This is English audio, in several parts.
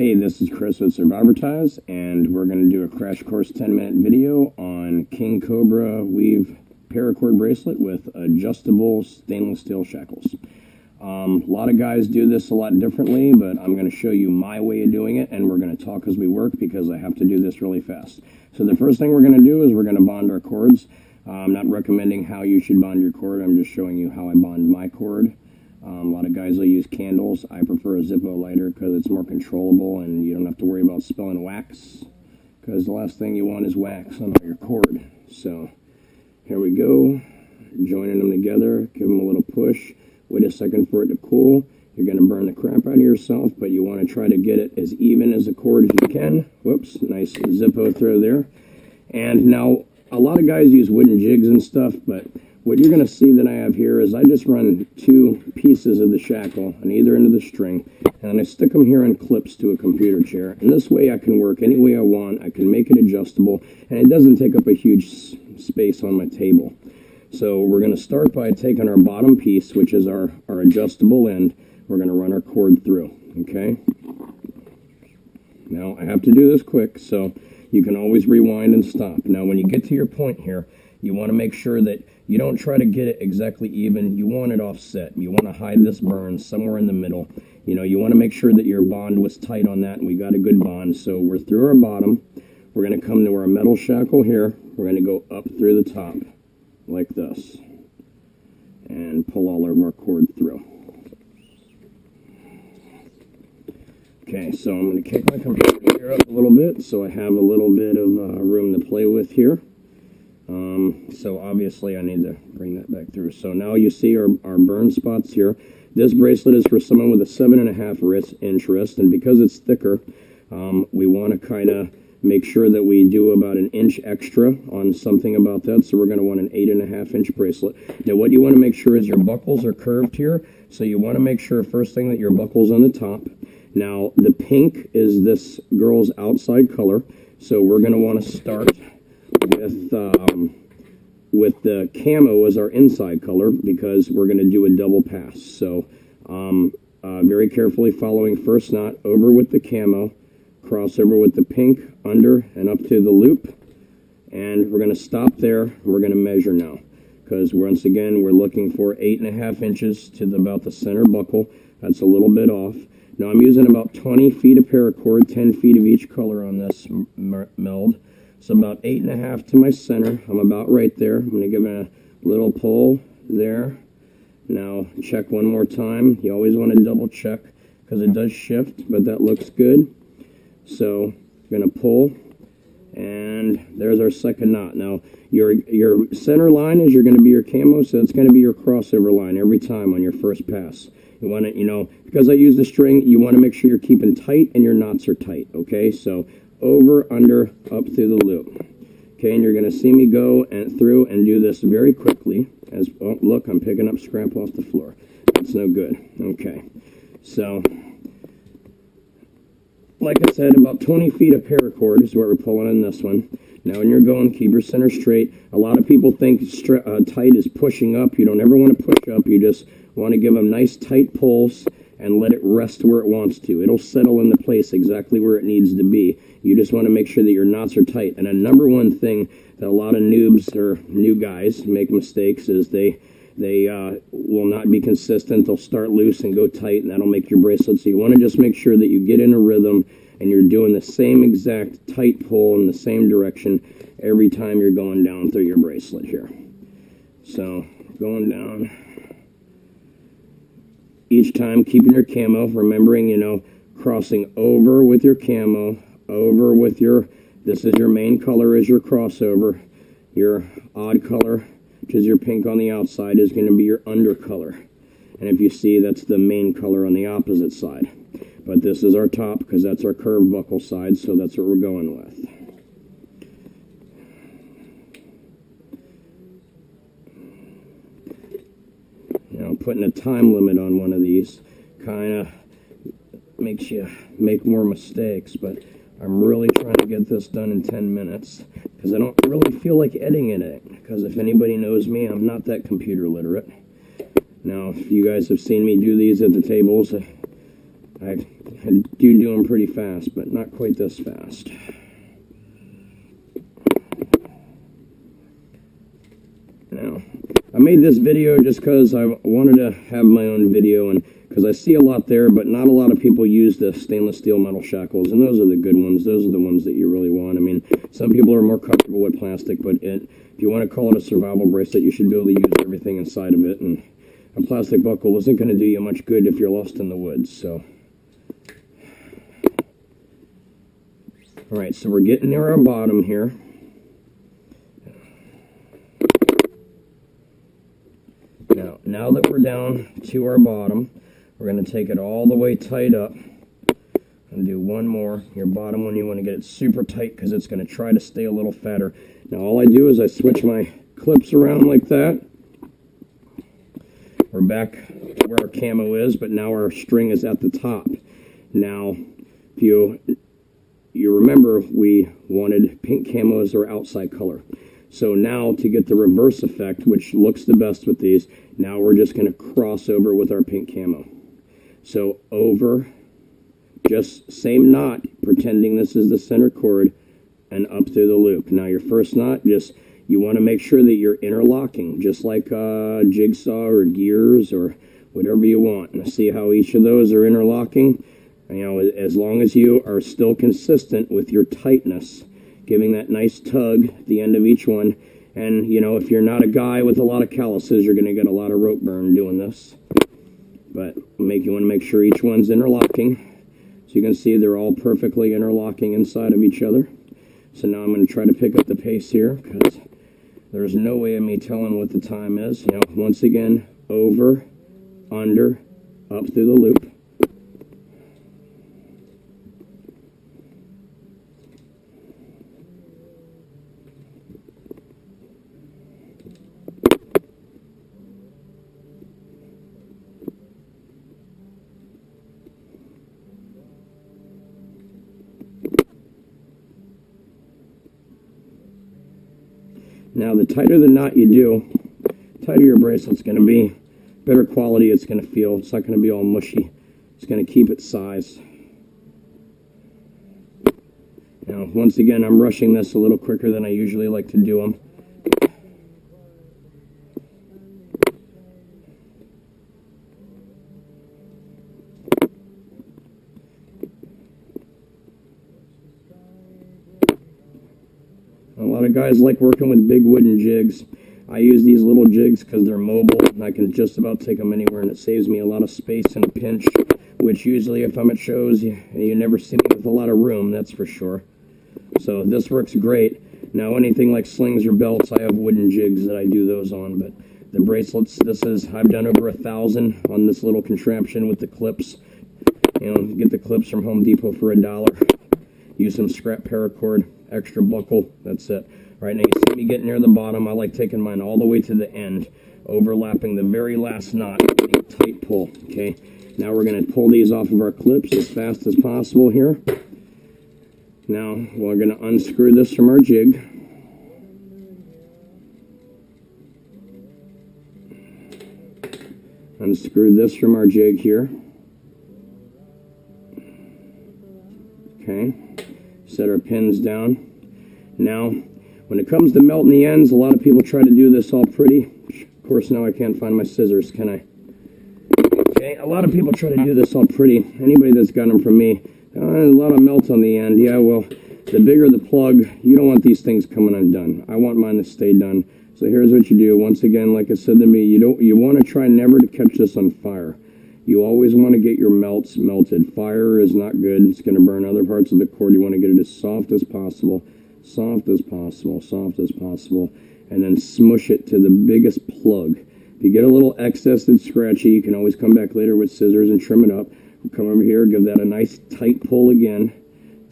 Hey, this is Chris with Survivortize, and we're going to do a crash course 10-minute video on King Cobra Weave Paracord Bracelet with adjustable stainless steel shackles. A lot of guys do this a lot differently, but I'm going to show you my way of doing it, and we're going to talk as we work because I have to do this really fast. So the first thing we're going to do is we're going to bond our cords. I'm not recommending how you should bond your cord. I'm just showing you how I bond my cord. A lot of guys will use candles. I prefer a Zippo lighter because it's more controllable and you don't have to worry about spilling wax, because the last thing you want is wax on your cord. So here we go, joining them together, give them a little push, wait a second for it to cool. You're going to burn the crap out of yourself, but you want to try to get it as even as a cord as you can. Whoops, nice Zippo throw there. And now a lot of guys use wooden jigs and stuff, but what you're going to see that I have here is I just run two pieces of the shackle on either end of the string, and I stick them here on clips to a computer chair. And this way I can work any way I want. I can make it adjustable, and it doesn't take up a huge space on my table. So we're going to start by taking our bottom piece, which is our adjustable end. We're going to run our cord through, okay? Now, I have to do this quick, so you can always rewind and stop. Now, when you get to your point here, you want to make sure that you don't try to get it exactly even. You want it offset. You want to hide this burn somewhere in the middle. You know, you want to make sure that your bond was tight on that, and we got a good bond. So we're through our bottom. We're going to come to our metal shackle here. We're going to go up through the top like this and pull all of our cord through. Okay, so I'm going to kick my computer up a little bit so I have a little bit of room to play with here. So obviously I need to bring that back through. So now you see our burn spots here. This bracelet is for someone with a 7.5-inch wrist, and because it's thicker, we want to kind of make sure that we do about an inch extra on something about that. So we're going to want an 8.5-inch bracelet. Now what you want to make sure is your buckles are curved here. So you want to make sure first thing that your buckle's on the top. Now the pink is this girl's outside color. So we're going to want to start with the camo as our inside color, because we're going to do a double pass. So very carefully following first knot, over with the camo, cross over with the pink, under and up to the loop, and we're going to stop there. We're going to measure now, because once again we're looking for 8.5 inches to about the center buckle. That's a little bit off. Now I'm using about 20 feet of paracord, 10 feet of each color on this meld. So about 8.5 to my center. I'm about right there. I'm going to give it a little pull there. Now check one more time. You always want to double check because it does shift, but that looks good. So I'm going to pull, and there's our second knot. Now your center line is going to be your camo, so it's going to be your crossover line every time on your first pass. You want to, because I use the string, you want to make sure you're keeping tight and your knots are tight, okay? So over, under, up through the loop. Okay, and you're going to see me go through and do this very quickly. Oh, look, I'm picking up scrap off the floor. That's no good. Okay, so like I said, about 20 feet of paracord is what we're pulling in this one. Now when you're going, keep your center straight. A lot of people think tight is pushing up. You don't ever want to push up. You just want to give them nice tight pulls and let it rest where it wants to. It'll settle into place exactly where it needs to be. You just want to make sure that your knots are tight. And a number one thing that a lot of noobs or new guys make mistakes is they will not be consistent. They'll start loose and go tight, and that'll make your bracelet. So you want to just make sure that you get in a rhythm and you're doing the same exact tight pull in the same direction every time you're going down through your bracelet here. So going down. Each time keeping your camo, remembering, crossing over with your camo, over with this is your main color is your crossover. Your odd color, which is your pink on the outside, is going to be your undercolor. And if you see, that's the main color on the opposite side. But this is our top because that's our curved buckle side, so that's what we're going with. Putting a time limit on one of these kind of makes you make more mistakes, but I'm really trying to get this done in 10 minutes because I don't really feel like editing it, because if anybody knows me, I'm not that computer literate. Now, if you guys have seen me do these at the tables, I I do them pretty fast, but not quite this fast. Now, I made this video just because I wanted to have my own video, and because I see a lot there, but not a lot of people use the stainless steel metal shackles, and those are the good ones. Those are the ones that you really want. I mean, some people are more comfortable with plastic, but if you want to call it a survival bracelet, you should be able to use everything inside of it, and a plastic buckle isn't going to do you much good if you're lost in the woods. So, all right, so we're getting near our bottom here. Now that we're down to our bottom, we're going to take it all the way tight up and do one more. Your bottom one, you want to get it super tight because it's going to try to stay a little fatter. Now all I do is I switch my clips around like that. We're back to where our camo is, but now our string is at the top. Now, if you remember, we wanted pink camo as our outside color. So now to get the reverse effect, which looks the best with these, now we're just going to cross over with our pink camo. So over, just same knot, pretending this is the center cord, and up through the loop. Now your first knot, you want to make sure that you're interlocking, just like jigsaw or gears or whatever you want. And see how each of those are interlocking? You know, as long as you are still consistent with your tightness, giving that nice tug at the end of each one. And, you know, if you're not a guy with a lot of calluses, you're going to get a lot of rope burn doing this. But you want to make sure each one's interlocking. So you can see they're all perfectly interlocking inside of each other. So now I'm going to try to pick up the pace here, because there's no way of me telling what the time is. You know, once again, over, under, up through the loop. Now, the tighter the knot you do, the tighter your bracelet's going to be, better quality it's going to feel. It's not going to be all mushy. It's going to keep its size. Now, once again, I'm rushing this a little quicker than I usually like to do them. A lot of guys like working with big wooden jigs. I use these little jigs because they're mobile and I can just about take them anywhere, and it saves me a lot of space in a pinch, which usually if I'm at shows, you never see me with a lot of room, that's for sure. So this works great. Now anything like slings or belts, I have wooden jigs that I do those on, but the bracelets, I've done over 1,000 on this little contraption with the clips. You know, get the clips from Home Depot for $1. Use some scrap paracord, extra buckle, that's it. Right now you see me getting near the bottom. I like taking mine all the way to the end, overlapping the very last knot, getting a tight pull, okay? Now we're going to pull these off of our clips as fast as possible here. Now we're going to unscrew this from our jig. Unscrew this from our jig here. Okay, set our pins down. Now, when it comes to melting the ends, a lot of people try to do this all pretty. Of course, now I can't find my scissors, can I? Okay, a lot of people try to do this all pretty. Anybody that's got them from me, a lot of melt on the end. Yeah, well, the bigger the plug, you don't want these things coming undone. I want mine to stay done. So here's what you do. Once again, like I said to me, you want to try never to catch this on fire. You always want to get your melts melted. Fire is not good. It's going to burn other parts of the cord. You want to get it as soft as possible, soft as possible, soft as possible, and then smush it to the biggest plug. If you get a little excess that's scratchy, you can always come back later with scissors and trim it up. Come over here, give that a nice tight pull again.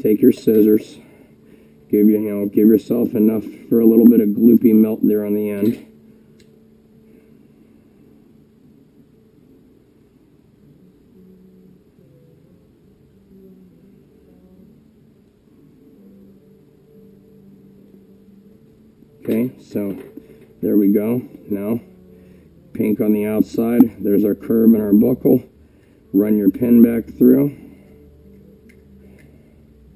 Take your scissors. Give yourself enough for a little bit of gloopy melt there on the end. Okay, so there we go. Now, pink on the outside. There's our curve and our buckle. Run your pin back through.